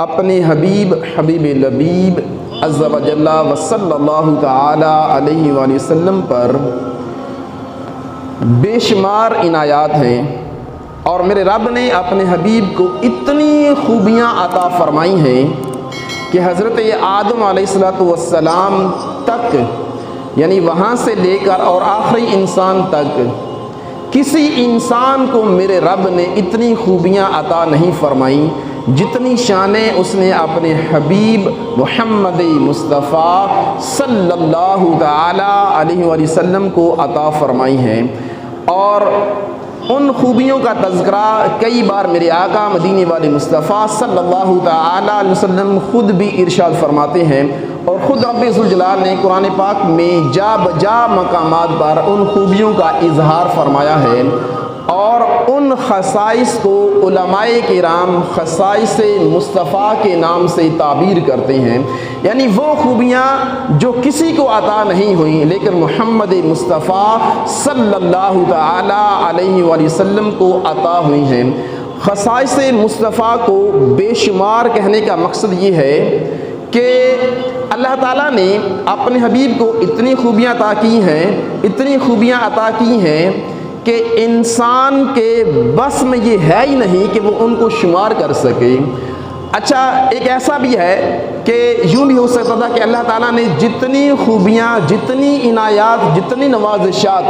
اپنے حبیب حبیب لبیب عز و جل و صلی اللہ تعالی علیہ وآلہ وسلم پر بے شمار عنایات ہیں، اور میرے رب نے اپنے حبیب کو اتنی خوبیاں عطا فرمائی ہیں کہ حضرت آدم علیہ السلام تک، یعنی وہاں سے لے کر اور آخری انسان تک، کسی انسان کو میرے رب نے اتنی خوبیاں عطا نہیں فرمائیں جتنی شانیں اس نے اپنے حبیب محمد مصطفیٰ صلی اللہ تعالی علیہ وآلہ وسلم کو عطا فرمائی ہیں۔ اور ان خوبیوں کا تذکرہ کئی بار میرے آقا مدینے والے مصطفیٰ صلی اللہ تعالی علیہ وسلم خود بھی ارشاد فرماتے ہیں، اور خود رب ذوالجلال نے قرآن پاک میں جا بجا مقامات پر ان خوبیوں کا اظہار فرمایا ہے، اور ان خصائص کو علماء کرام خصائص مصطفیٰ کے نام سے تعبیر کرتے ہیں، یعنی وہ خوبیاں جو کسی کو عطا نہیں ہوئیں لیکن محمد مصطفیٰ صلی اللہ تعالی علیہ وآلہ وسلم کو عطا ہوئی ہیں۔ خصائص مصطفیٰ کو بے شمار کہنے کا مقصد یہ ہے کہ اللہ تعالیٰ نے اپنے حبیب کو اتنی خوبیاں عطا کی ہیں، اتنی خوبیاں عطا کی ہیں کہ انسان کے بس میں یہ ہے ہی نہیں کہ وہ ان کو شمار کر سکے۔ اچھا، ایک ایسا بھی ہے کہ یوں بھی ہو سکتا تھا کہ اللہ تعالیٰ نے جتنی خوبیاں، جتنی عنایات، جتنی نوازشات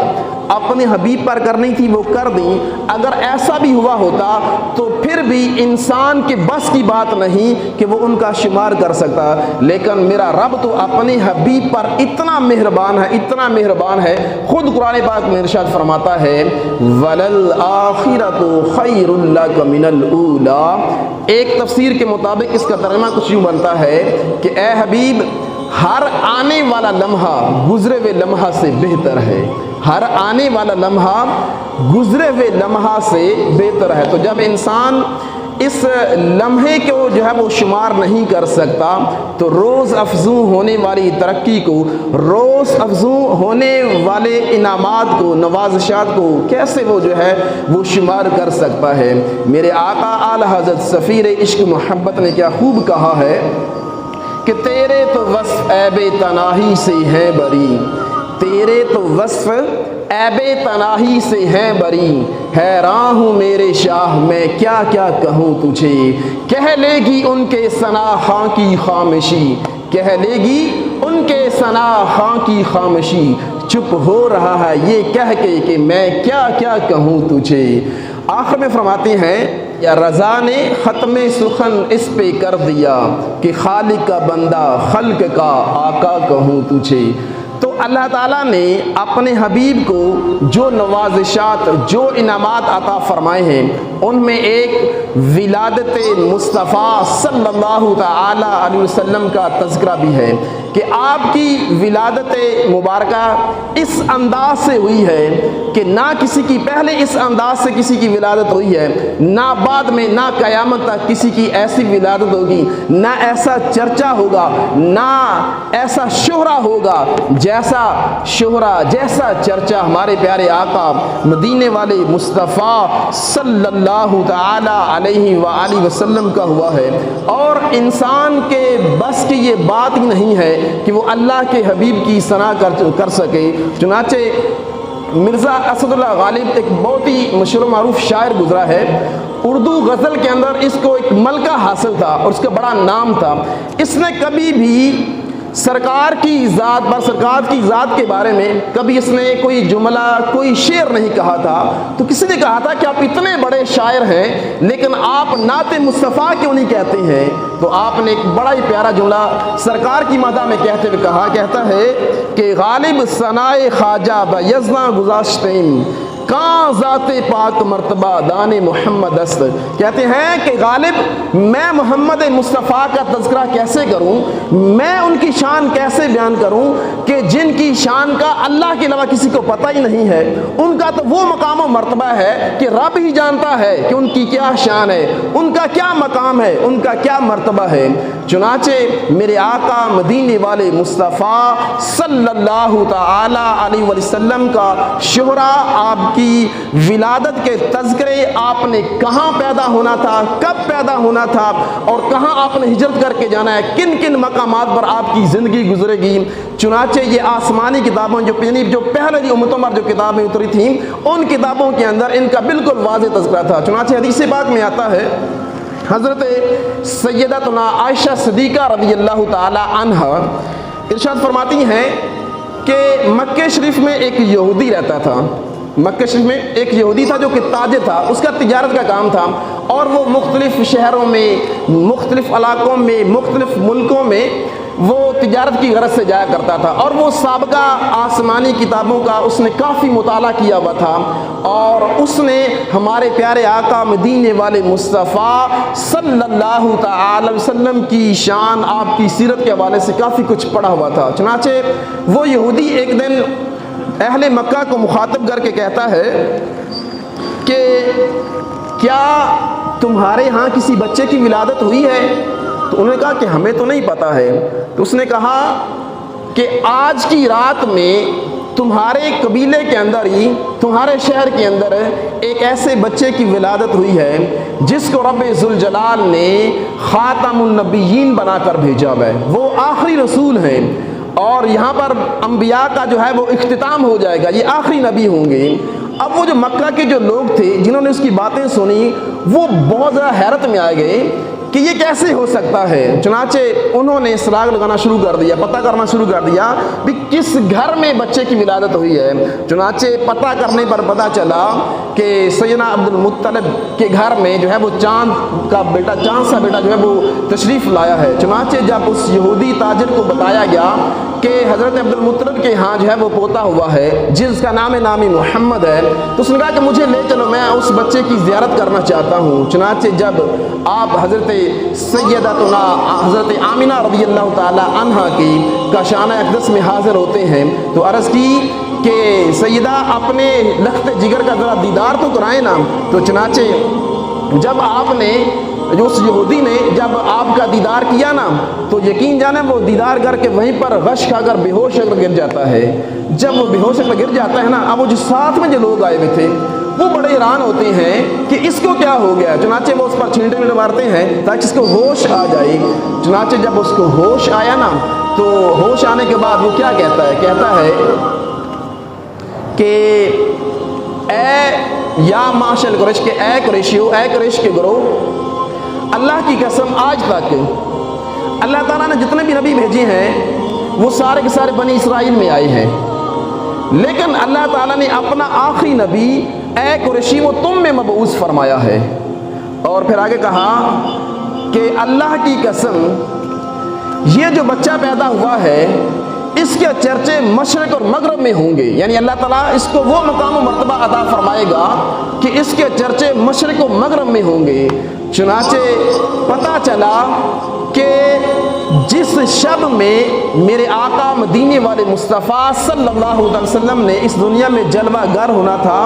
اپنے حبیب پر کرنی تھی وہ کر دیں۔ اگر ایسا بھی ہوا ہوتا تو پھر بھی انسان کے بس کی بات نہیں کہ وہ ان کا شمار کر سکتا، لیکن میرا رب تو اپنے حبیب پر اتنا مہربان ہے، اتنا مہربان ہے، خود قرآن پاک میں ارشاد فرماتا ہے وَلَلْآخِرَةُ خَيْرٌ لَكَ مِنَ الْأُولَىٰ۔ ایک تفسیر کے مطابق اس کا ترجمہ کچھ یوں بنتا ہے کہ اے حبیب، ہر آنے والا لمحہ گزرے ہوئے لمحہ سے بہتر ہے، ہر آنے والا لمحہ گزرے ہوئے لمحہ سے بہتر ہے۔ تو جب انسان اس لمحے کو جو ہے وہ شمار نہیں کر سکتا تو روز افزوں ہونے والی ترقی کو، روز افزوں ہونے والے انعامات کو، نوازشات کو کیسے وہ جو ہے وہ شمار کر سکتا ہے؟ میرے آقا اعلی حضرت سفیر عشق محبت نے کیا خوب کہا ہے کہ تیرے تو وصف عیب تناہی سے ہیں بری، تیرے تو وصف عیب تناہی سے ہیں بری، حیران ہوں میرے شاہ میں کیا کیا کہوں تجھے، کہہ لے گی ان کے ثنا خاں کی خامشی، کہہ لے گی ان کے ثنا خاں کی خامشی، چپ ہو رہا ہے یہ کہہ کے کہ میں کیا کیا کہوں تجھے۔ آخر میں فرماتے ہیں یا رضا نے ختم سخن اس پہ کر دیا کہ خالق کا بندہ خلق کا آقا کہوں تجھے۔ تو اللہ تعالیٰ نے اپنے حبیب کو جو نوازشات، جو انعامات عطا فرمائے ہیں، ان میں ایک ولادت مصطفیٰ صلی اللہ تعالی علیہ وسلم کا تذکرہ بھی ہے کہ آپ کی ولادت مبارکہ اس انداز سے ہوئی ہے کہ نہ کسی کی پہلے اس انداز سے کسی کی ولادت ہوئی ہے، نہ بعد میں، نہ قیامت تک کسی کی ایسی ولادت ہوگی، نہ ایسا چرچا ہوگا، نہ ایسا شہرہ ہوگا جیسا شہرہ، جیسا چرچا ہمارے پیارے آقا مدینے والے مصطفیٰ صلی اللہ تعالی علیہ وآلہ وسلم کا ہوا ہے۔ اور انسان کے بس کی یہ بات ہی نہیں ہے کہ وہ اللہ کے حبیب کی ثنا کر سکے۔ چنانچہ مرزا اسد اللہ غالب ایک بہت ہی مشہور و معروف شاعر گزرا ہے، اردو غزل کے اندر اس کو ایک ملکہ حاصل تھا اور اس کا بڑا نام تھا۔ اس نے کبھی بھی سرکار کی ذات پر، سرکار کی ذات کے بارے میں کبھی اس نے کوئی جملہ، کوئی شعر نہیں کہا تھا۔ تو کسی نے کہا تھا کہ آپ اتنے بڑے شاعر ہیں لیکن آپ نعت مصطفیٰ کیوں نہیں کہتے ہیں؟ تو آپ نے ایک بڑا ہی پیارا جملہ سرکار کی مدح میں کہتے ہوئے کہا، کہتا ہے کہ غالب ثنائے خواجہ بیزاں گذاشتیم کہاں ذات پاک مرتبہ دان محمد است۔ کہتے ہیں کہ غالب میں محمد مصطفیٰ کا تذکرہ کیسے کروں، میں ان کی شان کیسے بیان کروں کہ جن کی شان کا اللہ کے علاوہ کسی کو پتہ ہی نہیں ہے۔ ان کا تو وہ مقام و مرتبہ ہے کہ رب ہی جانتا ہے کہ ان کی کیا شان ہے، ان کا کیا مقام ہے، ان کا کیا مرتبہ ہے۔ چنانچہ میرے آقا مدینے والے مصطفیٰ صلی اللہ تعالی علیہ وسلم کا شہرہ آپ کی ولادت کے تذکرے، آپ نے کہاں پیدا ہونا تھا، کب پیدا ہونا تھا اور کہاں آپ نے ہجرت کر کے جانا ہے، کن کن مقامات پر آپ کی زندگی گزرے گی۔ چنانچہ یہ آسمانی کتابوں جو پہلے امتوں پر جو کتابیں اتری تھیں ان کتابوں کے اندر ان کا بالکل واضح تذکرہ تھا۔ چنانچہ حدیث پاک میں آتا ہے، حضرت سیدتنا عائشہ صدیقہ رضی اللہ تعالی عنہ ارشاد فرماتی ہیں کہ مکہ شریف میں ایک یہودی رہتا تھا۔ مکہ شریف میں ایک یہودی تھا جو کہ تاجر تھا، اس کا تجارت کا کام تھا، اور وہ مختلف شہروں میں، مختلف علاقوں میں، مختلف ملکوں میں وہ تجارت کی غرض سے جایا کرتا تھا، اور وہ سابقہ آسمانی کتابوں کا اس نے کافی مطالعہ کیا ہوا تھا، اور اس نے ہمارے پیارے آقا مدینے والے مصطفیٰ صلی اللہ تعالی وسلم کی شان، آپ کی سیرت کے حوالے سے کافی کچھ پڑھا ہوا تھا۔ چنانچہ وہ یہودی ایک دن اہل مکہ کو مخاطب کر کے کہتا ہے کہ کیا تمہارے ہاں کسی بچے کی ولادت ہوئی ہے؟ تو انہوں نے کہا کہ ہمیں تو نہیں پتا ہے۔ تو اس نے کہا کہ آج کی رات میں تمہارے قبیلے کے اندر ہی، تمہارے شہر کے اندر ایک ایسے بچے کی ولادت ہوئی ہے جس کو رب ذوالجلال نے خاتم النبیین بنا کر بھیجا ہے، وہ آخری رسول ہیں، اور یہاں پر انبیاء کا جو ہے وہ اختتام ہو جائے گا، یہ آخری نبی ہوں گے۔ اب وہ جو مکہ کے جو لوگ تھے جنہوں نے اس کی باتیں سنی وہ بہت زیادہ حیرت میں آ گئے کہ یہ کیسے ہو سکتا ہے۔ چنانچہ انہوں نے سراغ لگانا شروع کر دیا، پتہ کرنا شروع کر دیا کہ کس گھر میں بچے کی ولادت ہوئی ہے۔ چنانچہ پتہ کرنے پر پتہ چلا کہ سیدنا عبد المطلب کے گھر میں جو ہے وہ چاند کا بیٹا، چاند سا بیٹا جو ہے وہ تشریف لایا ہے۔ چنانچہ جب اس یہودی تاجر کو بتایا گیا کہ حضرت عبد المطلب کے ہاں جو ہے وہ پوتا ہوا ہے جس کا نامی محمد ہے، تو اس نے کہا کہ مجھے لے چلو، میں اس بچے کی زیارت کرنا چاہتا ہوں۔ چنانچہ جب آپ حضرت سیدتنا حضرت آمینہ رضی اللہ تعالی عنہ کی کاشانہ اقدس میں حاضر ہوتے ہیں تو عرض کی کہ سیدہ اپنے لخت جگر کا ذرا دیدار تو کرائیں نا۔ تو چنانچہ جب آپ نے، جو اس یہودی نے جب آپ کا دیدار کیا نا تو یقین جانے وہ دیدار کر کے وہیں پر غش کھا کر بے ہوش ہو کر گر جاتا ہے۔ جب وہ بے ہوش ہو کر گر جاتا ہے نا، اب وہ جو ساتھ میں جو لوگ آئے ہوئے تھے وہ بڑے حیران ہوتے ہیں کہ اس کو کیا ہو گیا۔ چنانچہ وہ اس پر چھینٹے وینٹے مارتے ہیں تاکہ اس کو ہوش آ جائے۔ چنانچہ جب اس کو ہوش آیا نا تو ہوش آنے کے بعد وہ کیا کہتا ہے، کہتا ہے کہ اے یا معاشر قریش، کہ اے قریشیو، اے قریش کے گروہ، اللہ کی قسم آج تک اللہ تعالیٰ نے جتنے بھی نبی بھیجے ہیں وہ سارے کے سارے بنی اسرائیل میں آئے ہیں، لیکن اللہ تعالیٰ نے اپنا آخری نبی اے قریشی وہ تم میں مبعوث فرمایا ہے۔ اور پھر آگے کہا کہ اللہ کی قسم یہ جو بچہ پیدا ہوا ہے اس کے چرچے مشرق اور مغرب میں ہوں گے، یعنی اللہ تعالیٰ اس کو وہ مقام و مرتبہ عطا فرمائے گا کہ اس کے چرچے مشرق و مغرب میں ہوں گے۔ چنانچہ پتہ چلا کہ جس شب میں میرے آقا مدینے والے مصطفیٰ صلی اللہ علیہ وسلم نے اس دنیا میں جلوہ گر ہونا تھا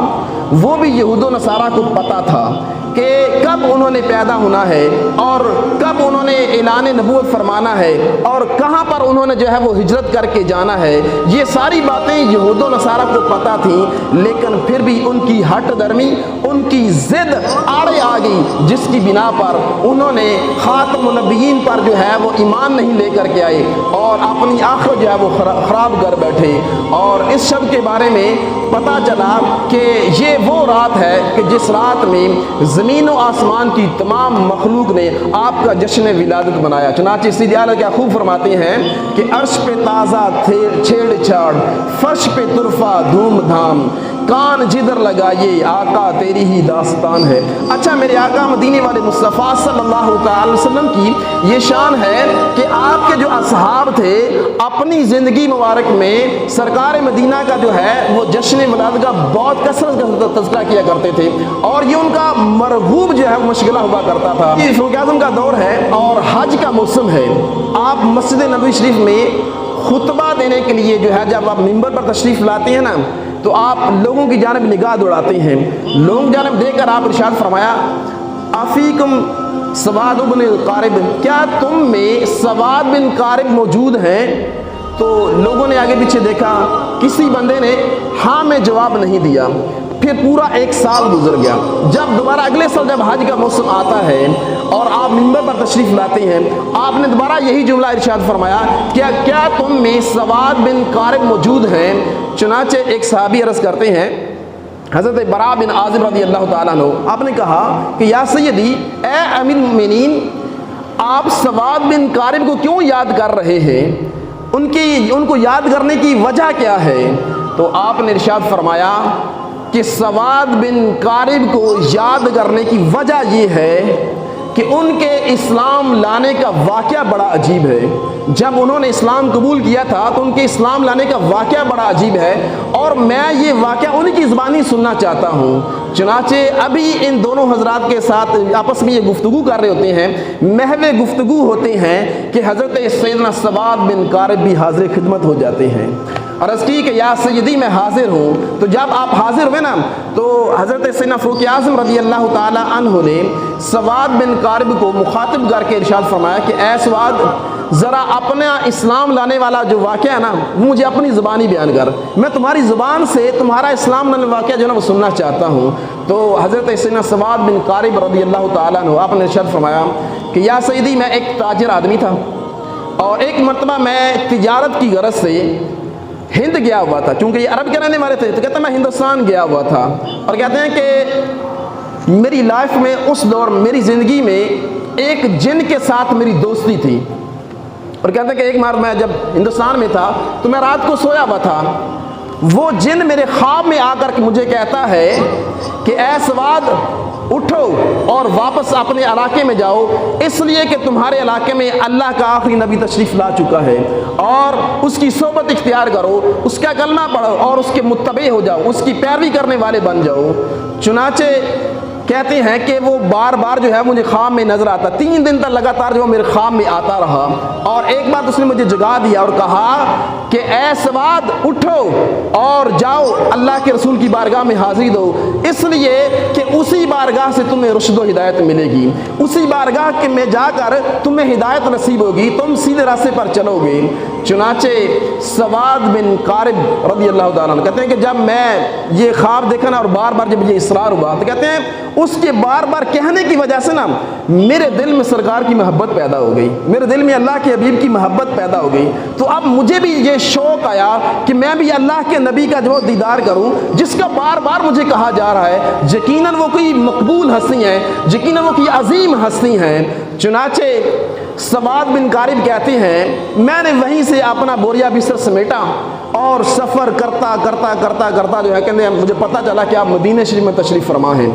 وہ بھی یہود و نصارہ کو پتہ تھا کہ کب انہوں نے پیدا ہونا ہے اور کب انہوں نے اعلان نبوت فرمانا ہے اور کہاں پر انہوں نے جو ہے وہ ہجرت کر کے جانا ہے۔ یہ ساری باتیں یہود و نصارہ کو پتہ تھیں، لیکن پھر بھی ان کی ہٹ درمی، ان کی ضد آڑے آ گئی جس کی بنا پر انہوں نے خاتم النبیین پر جو ہے وہ ایمان نہیں لے کر کے آئے اور اپنی آخرت جو ہے وہ خراب کر بیٹھے۔ اور اس شب کے بارے میں پتہ چلا کہ یہ وہ رات ہے کہ جس رات میں زمین و آسمان کی تمام مخلوق نے آپ کا جشن ولادت بنایا۔ چنانچہ سیدی اعلیٰ کیا خوب فرماتے ہیں کہ عرش پہ تازہ چھیڑ چھاڑ، فرش پہ طرفہ دھوم دھام، کان جدھر لگائیے آقا تیری ہی داستان ہے۔ اچھا، میرے آقا مدینے والے مصطفیٰ صلی اللہ تعالی وسلم کی یہ شان ہے کہ آپ کے جو اصحاب تھے اپنی زندگی مبارک میں سرکار مدینہ کا جو ہے وہ جشن ولادت کا بہت کثرت کا تذکرہ کیا کرتے تھے اور یہ ان کا مرغوب جو ہے مشغلہ ہوا کرتا تھا۔ یہ فاروق اعظم کا دور ہے اور حج کا موسم ہے۔ آپ مسجد نبوی شریف میں خطبہ دینے کے لیے جو ہے جب آپ ممبر پر تشریف لاتے ہیں نا تو آپ لوگوں کی جانب نگاہ دوڑاتے ہیں، لوگوں کی جانب دیکھ کر آپ ارشاد فرمایا افیکم سواد بن قارب، کیا تم میں سواد بن قارب موجود ہیں؟ تو لوگوں نے آگے پیچھے دیکھا، کسی بندے نے ہاں میں جواب نہیں دیا۔ پھر پورا 1 سال گزر گیا. جب دوبارہ اگلے سال جب حج کا موسم آتا ہے اور آپ منبر پر تشریف لاتے ہیں, آپ نے دوبارہ یہی جملہ ارشاد فرمایا, کیا تم میں سواد بن قارب موجود ہیں؟ چنانچہ ایک صحابی عرض کرتے ہیں, حضرت براء بن عازب رضی اللہ تعالیٰ عنہ, آپ نے کہا کہ یا سیدی, اے امیر المومنین, آپ سواد بن قارب کو کیوں یاد کر رہے ہیں؟ ان کو یاد کرنے کی وجہ کیا ہے؟ تو آپ نے ارشاد فرمایا کہ سواد بن قارب کو یاد کرنے کی وجہ یہ ہے کہ ان کے اسلام لانے کا واقعہ بڑا عجیب ہے. جب انہوں نے اسلام قبول کیا تھا تو ان کے اسلام لانے کا واقعہ بڑا عجیب ہے, اور میں یہ واقعہ ان کی زبانی سننا چاہتا ہوں. چنانچہ ابھی ان دونوں حضرات کے ساتھ آپس میں یہ گفتگو کر رہے ہوتے ہیں, محو گفتگو ہوتے ہیں کہ حضرت سیدنا سواد بن قارب بھی حاضر خدمت ہو جاتے ہیں. عرض کی کہ یا سیدی میں حاضر ہوں. تو جب آپ حاضر ہوئے نا, تو حضرت سیدنا فاروق اعظم رضی اللہ تعالی عنہ نے سواد بن قارب کو مخاطب کر کے ارشاد فرمایا کہ اے سواد, ذرا اپنا اسلام لانے والا جو واقعہ ہے نا, وہ مجھے اپنی زبانی بیان کر. میں تمہاری زبان سے تمہارا اسلام لانے واقعہ جو ہے نا وہ سننا چاہتا ہوں. تو حضرت سیدنا سواد بن قارب رضی اللہ تعالیٰ عنہ, آپ نے ارشاد فرمایا کہ یا سیدی, میں ایک تاجر آدمی تھا, اور ایک مرتبہ میں تجارت کی غرض سے ہند گیا ہوا تھا. چونکہ یہ عرب کے رہنے والے تھے, تو کہتے ہیں میں ہندوستان گیا ہوا تھا. اور کہتے ہیں کہ میری لائف میں اس دور میری زندگی میں ایک جن کے ساتھ میری دوستی تھی. اور کہتے ہیں کہ ایک بار میں جب ہندوستان میں تھا تو میں رات کو سویا ہوا تھا. وہ جن میرے خواب میں آ کر کے مجھے کہتا ہے کہ اے سواد, اٹھو اور واپس اپنے علاقے میں جاؤ, اس لیے کہ تمہارے علاقے میں اللہ کا آخری نبی تشریف لا چکا ہے, اور اس کی صحبت اختیار کرو, اس کا کلمہ پڑھو اور اس کے متبع ہو جاؤ, اس کی پیروی کرنے والے بن جاؤ. چنانچہ کہتے ہیں کہ وہ بار بار جو ہے مجھے خواب میں نظر آتا. 3 دن تک لگاتار جو میرے خواب میں آتا رہا, اور ایک بار اس نے مجھے جگا دیا اور کہا کہ اے سواد, اٹھو اور جاؤ اللہ کے رسول کی بارگاہ میں حاضری دو, اس لیے کہ اسی بارگاہ سے تمہیں رشد و ہدایت ملے گی, اسی بارگاہ کے میں جا کر تمہیں ہدایت نصیب ہوگی, تم سیدھے راستے پر چلو گے. چنانچہ سواد بن قارب رضی اللہ تعالیٰ عنہ کہتے ہیں کہ جب میں یہ خواب دیکھا نا, اور بار بار جب یہ اصرار ہوا, تو کہتے ہیں اس کے بار بار کہنے کی وجہ سے نا میرے دل میں سرکار کی محبت پیدا ہو گئی, میرے دل میں اللہ کے حبیب کی محبت پیدا ہو گئی. تو اب مجھے بھی یہ شوق آیا کہ میں بھی اللہ کے نبی کا جو دیدار کروں, جس کا بار بار مجھے کہا جا رہا ہے یقیناً وہ کوئی مقبول ہستی ہیں, یقیناً وہ کوئی عظیم ہستی ہیں. چنانچہ سواد بن قارب کہتے ہیں میں نے وہیں سے اپنا بوریا بستر سمیٹا, اور سفر کرتا کرتا کرتا کرتا جو ہے کہتے ہیں مجھے پتہ چلا کہ آپ مدینہ شریف میں تشریف فرما ہیں.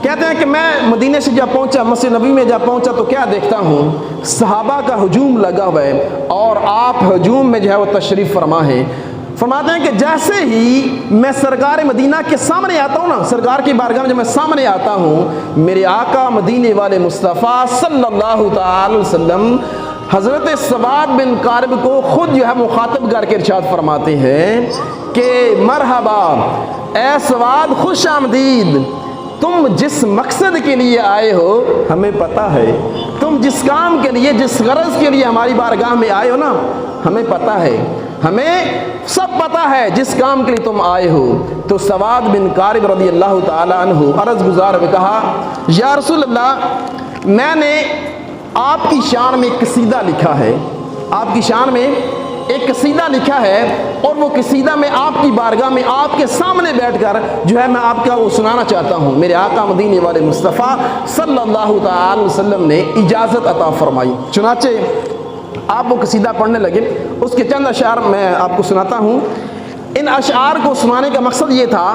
کہتے ہیں کہ میں مدینہ سے جب پہنچا, مسجد نبی میں جب پہنچا, تو کیا دیکھتا ہوں صحابہ کا ہجوم لگا ہوا ہے, اور آپ ہجوم میں جو ہے وہ تشریف فرما ہیں. فرماتے ہیں کہ جیسے ہی میں سرکار مدینہ کے سامنے آتا ہوں نا, سرکار کی بارگاہ میں جب میں سامنے آتا ہوں, میرے آقا مدینے والے مصطفیٰ صلی اللہ تعالی وسلم حضرت سواد بن قارب کو خود جو ہے مخاطب کر کے ارشاد فرماتے ہیں کہ مرحبا اے سواد, خوش آمدید, تم جس مقصد کے لیے آئے ہو ہمیں پتہ ہے, تم جس کام کے لیے, جس غرض کے لیے ہماری بارگاہ میں آئے ہو نا, ہمیں پتہ ہے, ہمیں سب پتہ ہے جس کام کے لیے تم آئے ہو. تو سواد بن قارب رضی اللہ تعالی عنہ عرض گزار ہوئے کہا یا رسول اللہ, میں نے آپ کی شان میں ایک قصیدہ لکھا ہے, آپ کی شان میں ایک قصیدہ لکھا ہے, اور وہ قصیدہ میں آپ کی بارگاہ میں آپ کے سامنے بیٹھ کر جو ہے میں آپ کا وہ سنانا چاہتا ہوں. میرے آقا مدینے والے مصطفیٰ صلی اللہ تعالی وسلم نے اجازت عطا فرمائی. چنانچہ آپ وہ قصیدہ پڑھنے لگے. اس کے چند اشعار میں آپ کو سناتا ہوں. ان اشعار کو سنانے کا مقصد یہ تھا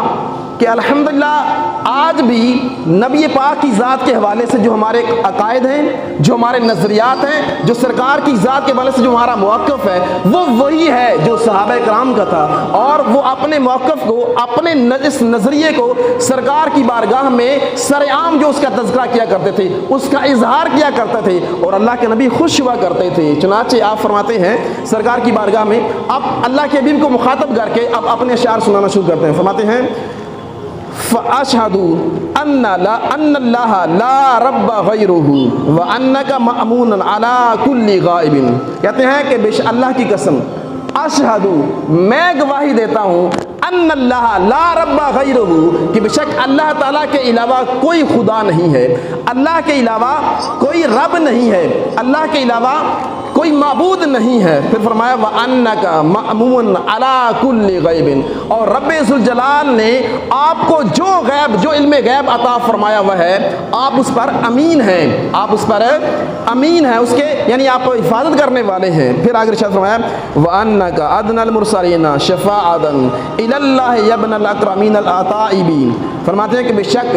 کہ الحمدللہ آج بھی نبی پاک کی ذات کے حوالے سے جو ہمارے عقائد ہیں, جو ہمارے نظریات ہیں, جو سرکار کی ذات کے حوالے سے جو ہمارا موقف ہے, وہ وہی ہے جو صحابہ کرام کا تھا, اور وہ اپنے موقف کو, اپنے اس نظریے کو سرکار کی بارگاہ میں سر عام جو اس کا تذکرہ کیا کرتے تھے, اس کا اظہار کیا کرتے تھے, اور اللہ کے نبی خوش ہوا کرتے تھے. چنانچہ آپ فرماتے ہیں سرکار کی بارگاہ میں اب اللہ کے حبیب کو مخاطب کر کے اب اپنے اشعار سنانا شروع کرتے ہیں. فرماتے ہیں فَأَشْهَدُ أَنَّ اللَّهَ لَا رَبَّ غَيْرُهُ وَأَنَّكَ مَأْمُونٌ عَلَىٰ كُلِّ غَائِبٍ. کہتے ہیں کہ بے شک اللہ کی قسم, اشہدو, میں گواہی دیتا ہوں, ان اللہ لا رب غیرہ، کہ بے شک اللہ تعالیٰ کے علاوہ کوئی خدا نہیں ہے، اللہ کے علاوہ کوئی رب نہیں ہے، اللہ کے علاوہ کوئی معبود نہیں ہے۔ پھر فرمایا وَأَنَّكَ مَأْمُونٌ عَلَىٰ كُلِّ غَيْبٍ، اور رب ذوالجلال نے آپ کو جو علم غیب عطا فرمایا ہوا ہے آپ اس پر امین ہیں، آپ اس پر امین ہیں، اس کے یعنی آپ حفاظت کرنے والے ہیں۔ پھر آگے ارشاد فرمایا وَأَنَّكَ أَدْنَى الْمُرْسَلِينَ شَفَاعَةً إِلَى اللَّهِ يَا ابْنَ الْأَكْرَمِينَ الْأَطَائِبِينَ، فرماتے ہیں کہ بے شک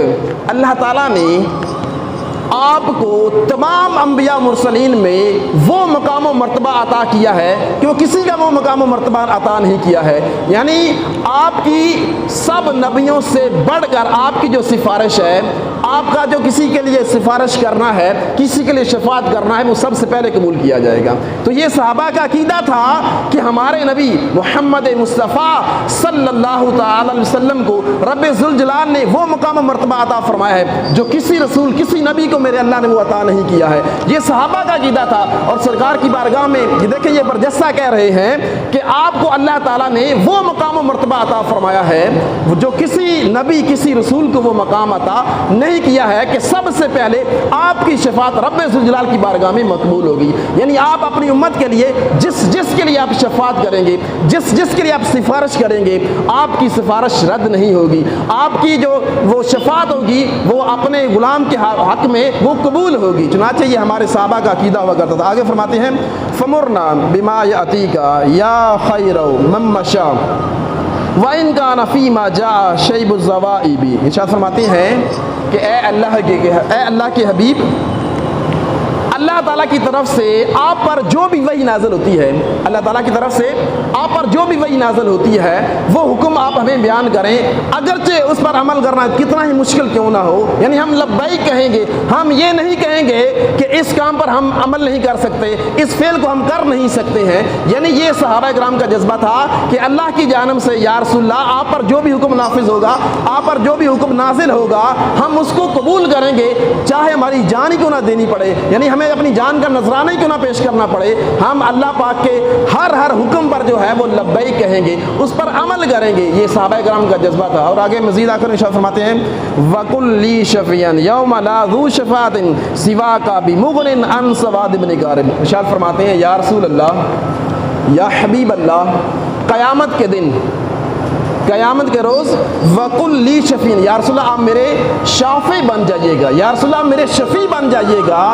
اللہ تعالیٰ نے آپ کو تمام انبیاء مرسلین میں وہ مقام و مرتبہ عطا کیا ہے کہ وہ کسی کا وہ مقام و مرتبہ عطا نہیں کیا ہے، یعنی آپ کی سب نبیوں سے بڑھ کر آپ کی جو سفارش ہے، آپ کا جو کسی کے لیے سفارش کرنا ہے، کسی کے لیے شفاعت کرنا ہے، وہ سب سے پہلے قبول کیا جائے گا۔ تو یہ صحابہ کا عقیدہ تھا کہ ہمارے نبی محمد مصطفیٰ صلی اللہ تعالی علیہ وسلم کو رب ذوالجلال نے وہ مقام و مرتبہ عطا فرمایا ہے جو کسی رسول کسی نبی کو میرے اللہ نے وہ عطا نہیں کیا ہے۔ یہ صحابہ کا عقیدہ تھا، اور سرکار کی بارگاہ میں یہ دیکھیں یہ برجستہ کہہ رہے ہیں کہ آپ کو اللہ تعالیٰ نے وہ مقام و مرتبہ عطا فرمایا ہے جو کسی نبی کسی رسول کو وہ مقام عطا نہیں کیا ہے، کہ سب سے پہلے آپ کی شفاعت رب ذوالجلال کی بارگاہ میں مقبول ہوگی، یعنی آپ اپنی امت کے لیے جس کے لیے آپ شفاعت کریں گے، جس کے لیے آپ سفارش کریں گے، آپ کی سفارش رد نہیں ہوگی، آپ کی جو وہ شفاعت ہوگی وہ اپنے غلام کے حق میں وہ قبول ہوگی۔ چنانچہ یہ ہمارے صحابہ کا عقیدہ ہوا کرتا تھا۔ آگے فرماتے ہیں فمرنا بما یاتیکا یا خیر من مشا وَإِن كَانَ فِي مَا جَاءَ شَيْبُ الزَّوَائِبِ، ارشاد فرماتے ہیں کہ اے اللہ کے حبیب، اللہ تعالیٰ کی طرف سے آپ پر جو بھی وحی نازل ہوتی ہے، اللہ تعالیٰ کی طرف سے آپ پر جو بھی وحی نازل ہوتی ہے وہ حکم آپ ہمیں بیان کریں، اگرچہ اس پر عمل کرنا کتنا ہی مشکل کیوں نہ ہو، یعنی ہم لبیک کہیں گے، ہم یہ نہیں کہیں گے کہ اس کام پر ہم عمل نہیں کر سکتے، اس فعل کو ہم کر نہیں سکتے ہیں۔ یعنی یہ صحابہ کرام کا جذبہ تھا کہ اللہ کی جانب سے یا رسول اللہ آپ پر جو بھی حکم نافذ ہوگا، آپ پر جو بھی حکم نازل ہوگا ہم اس کو قبول کریں گے، چاہے ہماری جان ہی کیوں نہ دینی پڑے، یعنی ہمیں اپنی جان کا نذرانہ کیوں نہ پیش کرنا پڑے، ہم اللہ پاک کے ہر حکم پر جو ہے وہ لبیک کہیں گے، اس پر عمل کریں گے۔ یہ صحابہ کرام کا جذبہ تھا۔ اور آگے مزید آخر ارشاد فرماتے ہیں وَقُلْ لِي شَفِيًّا يَوْمَ لَا ذُو شَفَاعَةٍ سِوَاكَ بِمُغْنٍ عَنْ سَوَادِ بْنِ غَارِبٍ، ارشاد فرماتے ہیں یا رسول اللہ، یا حبیب اللہ، قیامت کے دن، قیامت کے روز وَقُلْ لِي شَفِيًّا، یا رسول اللہ آپ میرے شافع بن جائیے گا، یا رسول اللہ آپ میرے شفیع بن جائیے گا۔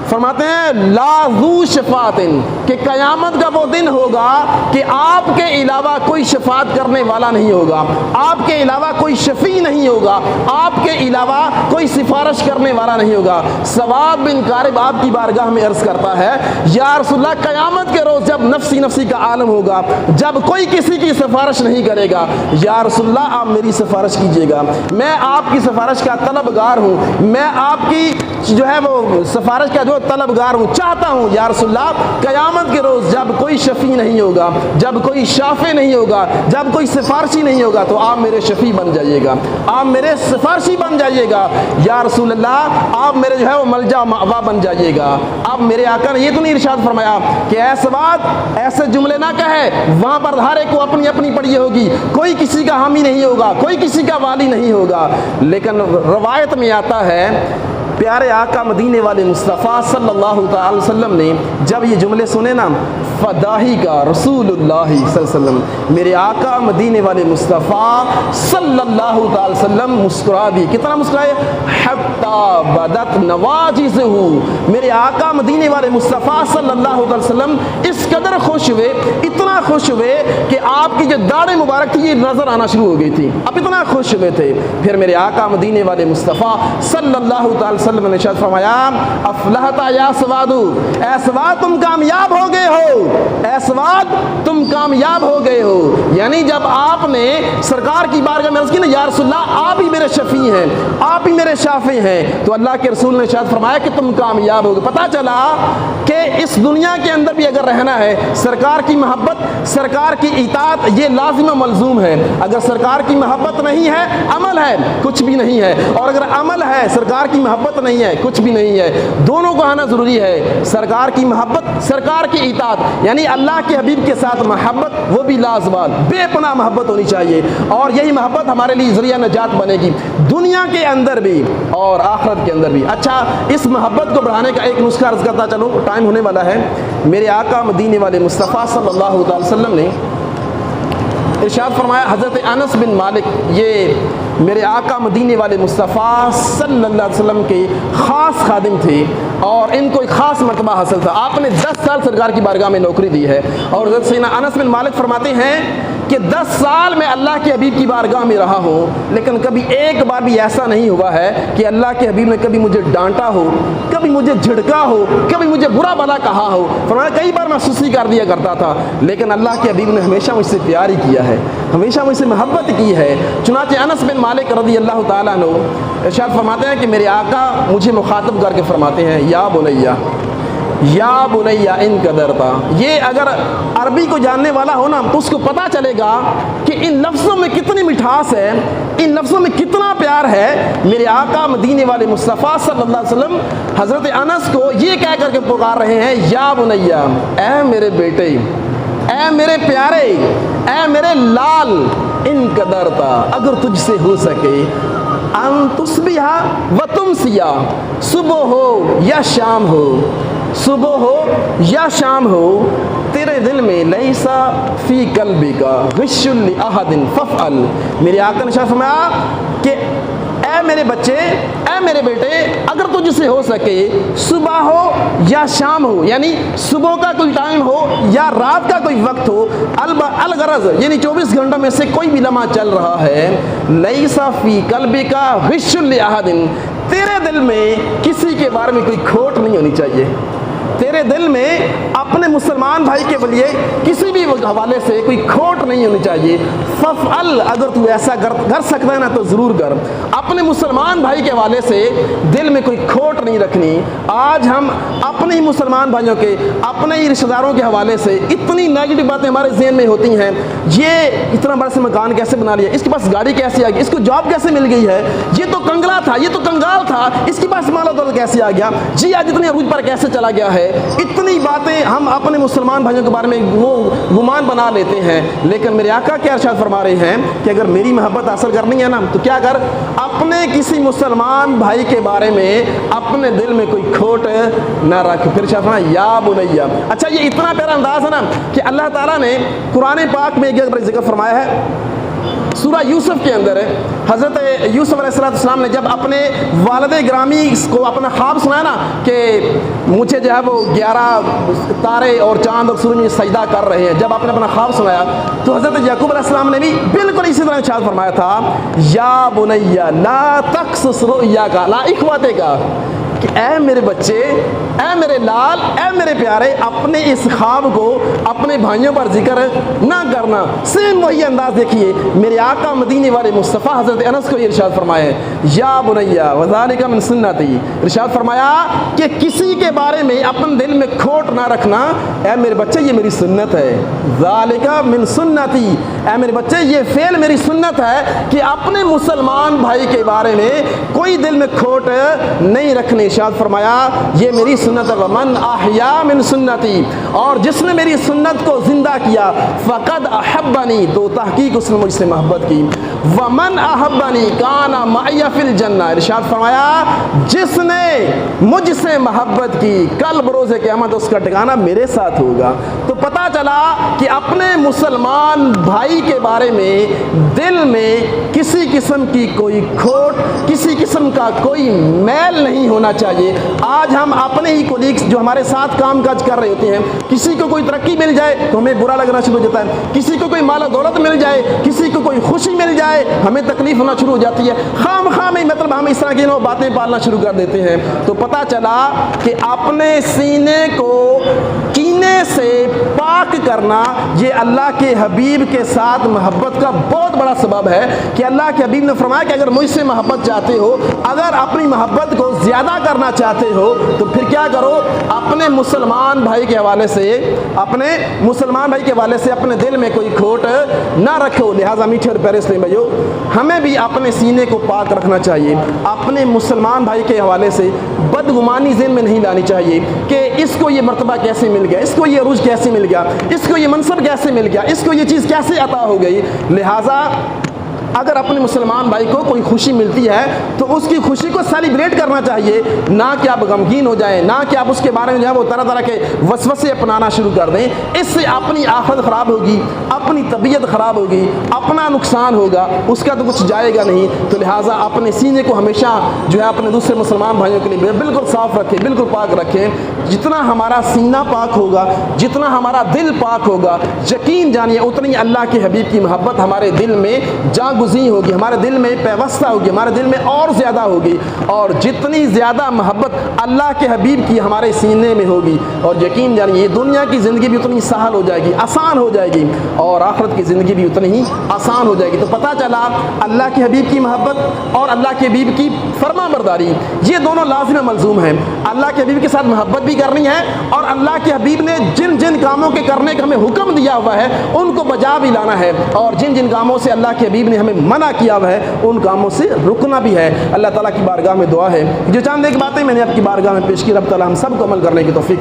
فرماتے ہیں لا ذو شفاعت، کہ قیامت کا وہ دن ہوگا کہ آپ کے علاوہ کوئی شفاعت کرنے والا نہیں ہوگا، آپ کے علاوہ کوئی شفیع نہیں ہوگا، آپ کے علاوہ کوئی سفارش کرنے والا نہیں ہوگا۔ سواد بن غارب آپ کی بارگاہ میں عرض کرتا ہے یا رسول اللہ قیامت کے روز جب نفسی نفسی کا عالم ہوگا، جب کوئی کسی کی سفارش نہیں کرے گا، یا رسول اللہ آپ میری سفارش کیجئے گا، میں آپ کی سفارش کا طلبگار ہوں، میں آپ کی جو ہے وہ سفارش کا جو طلبگار ہوں، چاہتا ہوں یا رسول اللہ قیامت کے روز جب کوئی شفیع نہیں ہوگا، جب کوئی شافع نہیں ہوگا، جب کوئی سفارشی نہیں ہوگا تو آپ میرے شفیع بن جائیے گا، آپ میرے سفارشی بن جائیے گا، یا رسول اللہ آپ میرے جو ہے وہ ملجا مأوا بن جائیے گا۔ آپ میرے آقا نے یہ تو نہیں ارشاد فرمایا کہ اے سواد ایسے جملے نہ کہے، وہاں پر ہر ایک کو اپنی اپنی پڑی ہوگی، کوئی کسی کا حامی نہیں ہوگا، کوئی کسی کا والی نہیں ہوگا۔ لیکن روایت میں آتا ہے پیارے آقا مدینے والے مصطفیٰ صلی اللہ تعالی وسلم نے جب یہ جملے سنے نا، فداہی کا رسول اللہ صلی اللہ علیہ وسلم، میرے آقا مدینے والے مصطفیٰ صلی اللہ تعالی وسلم مسکرا دی۔ کتنا مسکرائے؟ حتی بدت نواجذہ، میرے آقا مدینے والے مصطفیٰ صلی اللہ تعالی وسلم اس قدر خوش ہوئے، اتنا خوش ہوئے کہ آپ کی جو داڑھ مبارک تھی یہ نظر آنا شروع ہو گئی تھی، اب اتنا خوش ہوئے تھے۔ پھر میرے آقا مدینے والے مصطفیٰ صلی اللہ تعالی وسلم نے ارشاد فرمایا افلحت یا سواد، اے سواد تم کامیاب ہو گئے ہو، اے سواد تم کامیاب ہو گئے ہو۔ یعنی جب آپ نے سرکار کی بارگاہ میں عرض کی نا یا رسول اللہ آپ ہی میرے شفیع ہیں، آپ ہی میرے شافع ہیں، تو اللہ کے رسول نے ارشاد فرمایا کہ تم کامیاب ہو گئے۔ پتہ چلا کہ اس دنیا کے اندر بھی اگر رہنا ہے سرکار کی محبت، سرکار کی اطاعت یہ لازم و ملزوم ہے۔ اگر سرکار کی محبت نہیں ہے عمل ہے کچھ بھی نہیں ہے، اور اگر عمل ہے سرکار کی محبت محبت نہیں ہے کچھ بھی نہیں ہے، دونوں کو آنا ضروری ہے، سرکار کی محبت، سرکار کی اطاعت، یعنی اللہ کے حبیب کے ساتھ محبت، وہ بھی لازوال بے پناہ محبت ہونی چاہیے، اور یہی محبت ہمارے لیے ذریعہ نجات بنے گی دنیا کے اندر بھی اور آخرت کے اندر بھی۔ اچھا، اس محبت کو بڑھانے کا ایک نسخہ عرض کرتا چلوں، ٹائم ہونے والا ہے۔ میرے آقا مدینے والے مصطفیٰ صلی اللہ علیہ وسلم نے ارشاد فرمایا، حضرت انس بن مالک یہ میرے آقا مدینے والے مصطفیٰ صلی اللہ علیہ وسلم کے خاص خادم تھے اور ان کو ایک خاص مرتبہ حاصل تھا، آپ نے 10 سال سرکار کی بارگاہ میں نوکری دی ہے، اور حضرت سیدنا انس بن مالک فرماتے ہیں کہ 10 سال میں اللہ کے حبیب کی بارگاہ میں رہا ہوں، لیکن کبھی ایک بار بھی ایسا نہیں ہوا ہے کہ اللہ کے حبیب نے کبھی مجھے ڈانٹا ہو، کبھی مجھے جھڑکا ہو، کبھی مجھے برا بھلا کہا ہو۔ فرمایا کئی بار میں سستی کر دیا کرتا تھا، لیکن اللہ کے حبیب نے ہمیشہ مجھ سے پیار ہی کیا ہے، ہمیشہ مجھ سے محبت کی ہے۔ چنانچہ انس بن مالک رضی اللہ تعالیٰ عنہ ارشاد فرماتے ہیں کہ میرے آقا مجھے مخاطب کر کے فرماتے ہیں، یا بنیا یا بنیا ان قدرتا۔ یہ اگر عربی کو جاننے والا ہو نا تو اس کو پتہ چلے گا کہ ان لفظوں میں کتنی مٹھاس ہے، ان لفظوں میں کتنا پیار ہے۔ میرے آقا مدینے والے مصطفیٰ صلی اللہ علیہ وسلم حضرت انس کو یہ کہہ کر کے پکار رہے ہیں، یا بنیا، اے میرے بیٹے، اے میرے پیارے، اے میرے لال، ان قدرتا، اگر تجھ سے ہو سکے، ان تصبح و تمسیا، صبح ہو یا شام ہو، صبح ہو یا شام ہو، تیرے دل میں لیسا فی قلبی کا غش لأحد فافعل۔ میرے آقا نے فرمایا کہ اے میرے بچے، اے میرے بیٹے، اگر تجھ سے ہو سکے صبح ہو یا شام ہو، یعنی صبح کا کوئی ٹائم ہو یا رات کا کوئی وقت ہو، الغرض یعنی 24 گھنٹوں میں سے کوئی بھی لمحہ چل رہا ہے، لیسا فی قلبی کا غش لأحد، تیرے دل میں کسی کے بارے میں کوئی کھوٹ نہیں ہونی چاہیے، تیرے دل میں اپنے مسلمان بھائی کے لیے کسی بھی حوالے سے کوئی کھوٹ نہیں ہونی چاہیے۔ فافعل، اگر تو ایسا کر سکتا ہے نا تو ضرور کر، اپنے مسلمان بھائی کے حوالے سے دل میں کوئی کھوٹ نہیں رکھنی۔ آج ہم اپنے ہی مسلمان بھائیوں کے، اپنے ہی رشتہ داروں کے حوالے سے اتنی نیگیٹو باتیں ہمارے ذہن میں ہوتی ہیں، یہ اتنا بڑا سے مکان کیسے بنا لیا، اس کے پاس گاڑی کیسے آ گئی، اس کو جاب کیسے مل گئی ہے، یہ تو کنگلا تھا، یہ تو کنگال تھا، اس کے پاس مال و دولت کیسے آ گیا، جی آج اتنے عروج پر کیسے چلا گیا ہے۔ اتنی باتیں ہم اپنے مسلمان بھائیوں کے بارے میں وہ گمان بنا لیتے ہیں، لیکن میرے آقا کیا ارشاد فرما رہے ہیں کہ اگر میری محبت حاصل کرنی ہے نا تو کیا کر، اپنے کسی مسلمان بھائی کے بارے میں اپنے دل میں کوئی کھوٹ نہ رکھ۔ پھر ارشاد فرمایا یا بنیا۔ اچھا، یہ اتنا پیارا انداز ہے نا کہ اللہ تعالیٰ نے قرآن پاک میں ایک ذکر فرمایا ہے، سورہ یوسف کے اندر حضرت یوسف علیہ السلام نے جب اپنے والد گرامی کو اپنا خواب سنایا نا کہ مجھے جو ہے وہ 11 تارے اور چاند اور سورج سجدہ کر رہے ہیں، جب آپ نے اپنا خواب سنایا تو حضرت یعقوب علیہ السلام نے بھی بالکل اسی طرح ارشاد فرمایا تھا، یا بنیا لا تقصص رؤیاک علی اخوتک، کہ اے میرے بچے، اے میرے لال، اے میرے پیارے، اپنے اس خواب کو اپنے بھائیوں پر ذکر نہ کرنا۔ سیم وہی انداز دیکھیے، میرے آقا مدینے والے مصطفیٰ حضرت انس کو یہ ارشاد فرمایا ہے، یا بنیا وذالک من سنتی، ارشاد فرمایا کہ کسی کے بارے میں اپنے دل میں کھوٹ نہ رکھنا، اے میرے بچے یہ میری سنت ہے، ذالک من سنتی، اے میرے بچے یہ فعل میری سنت ہے کہ اپنے مسلمان بھائی کے بارے میں کوئی دل میں کھوٹ نہیں رکھنی۔ ارشاد فرمایا یہ میری سنت ہے، ومن احیا من سنتی، اور جس نے میری سنت کو زندہ کیا، فقد احبنی، تو تحقیق اس نے مجھ سے محبت کی، ومن احبنی کان معی فی الجنہ، ارشاد فرمایا جس نے مجھ سے محبت کی کل بروز قیامت اس کا ٹھکانہ میرے ساتھ ہوگا۔ تو پتہ چلا کہ اپنے مسلمان بھائی کے بارے میں دل میں کسی قسم کی کوئی کھوٹ، کسی قسم کا کوئی میل نہیں ہونا چاہیے۔ آج ہم اپنے ہی کولیگز جو ہمارے ساتھ کام کاج کر رہے ہوتے ہیں، کسی کو کوئی ترقی مل جائے تو ہمیں برا لگنا شروع ہو جاتا ہے، کسی کو کوئی مال و دولت مل جائے، کسی کو کوئی خوشی مل جائے، ہمیں تکلیف ہونا شروع ہو جاتی ہے، خام میں مطلب ہم اس طرح کی باتیں پالنا شروع کر دیتے ہیں۔ تو پتہ چلا کہ اپنے سینے کو کینے سے پاک اتفاق کرنا یہ اللہ کے حبیب کے ساتھ محبت کا بہت بڑا سبب ہے کہ اللہ کے حبیب نے فرمایا کہ اگر مجھ سے محبت چاہتے ہو، اگر اپنی محبت کو زیادہ کرنا چاہتے ہو تو پھر کیا کرو، اپنے مسلمان بھائی کے حوالے سے اپنے دل میں کوئی کھوٹ نہ رکھو۔ لہٰذا میٹھے اور پیارے اسلامی بھائیو، ہمیں بھی اپنے سینے کو پاک رکھنا چاہیے، اپنے مسلمان بھائی کے حوالے سے بدگمانی ذہن میں نہیں لانی چاہیے کہ اس کو یہ مرتبہ کیسے مل گیا، اس کو یہ عروج کیسے مل گیا، اس کو یہ منصب کیسے مل گیا، اس کو یہ چیز کیسے عطا ہو گئی۔ لہٰذا اگر اپنے مسلمان بھائی کو کوئی خوشی ملتی ہے تو اس کی خوشی کو سیلیبریٹ کرنا چاہیے، نہ کہ آپ غمگین ہو جائیں، نہ کہ آپ اس کے بارے میں جو ہے وہ طرح طرح کے وسوسے اپنانا شروع کر دیں۔ اس سے اپنی آخرت خراب ہوگی، اپنی طبیعت خراب ہوگی، اپنا نقصان ہوگا، اس کا تو کچھ جائے گا نہیں۔ تو لہٰذا اپنے سینے کو ہمیشہ جو ہے اپنے دوسرے مسلمان بھائیوں کے لیے بالکل صاف رکھیں، بالکل پاک رکھیں۔ جتنا ہمارا سینہ پاک ہوگا، جتنا ہمارا دل پاک ہوگا، یقین جانیے اتنی اللہ کے حبیب کی محبت ہمارے دل میں جاں گزین ہوگی، ہمارے دل میں پیوستہ ہوگی، ہمارے دل میں اور زیادہ ہوگی۔ اور جتنی زیادہ محبت اللہ کے حبیب کی ہمارے سینے میں ہوگی، اور یقین جانیے یہ دنیا کی زندگی بھی اتنی سہل ہو جائے گی، آسان ہو جائے گی، اور آخرت کی زندگی بھی اتنی ہی آسان ہو جائے گی۔ تو پتہ چلا اللہ کے حبیب کی محبت اور اللہ کے حبیب کی فرما برداری یہ دونوں لازم ملزوم ہیں۔ اللہ کے حبیب کے ساتھ محبت بھی کرنی ہے، اور اللہ کے حبیب نے جن جن کاموں کے کرنے کا ہمیں حکم دیا ہوا ہے ان کو بجا بھی لانا ہے، اور جن جن کاموں سے اللہ کے حبیب نے ہمیں منع کیا ہوا ہے ان کاموں سے رکنا بھی ہے۔ اللہ تعالیٰ کی بارگاہ میں دعا ہے جو چاند ایک باتیں میں نے آپ کی بارگاہ میں پیش کی، رب تعالیٰ ہم سب کو عمل کرنے کی توفیق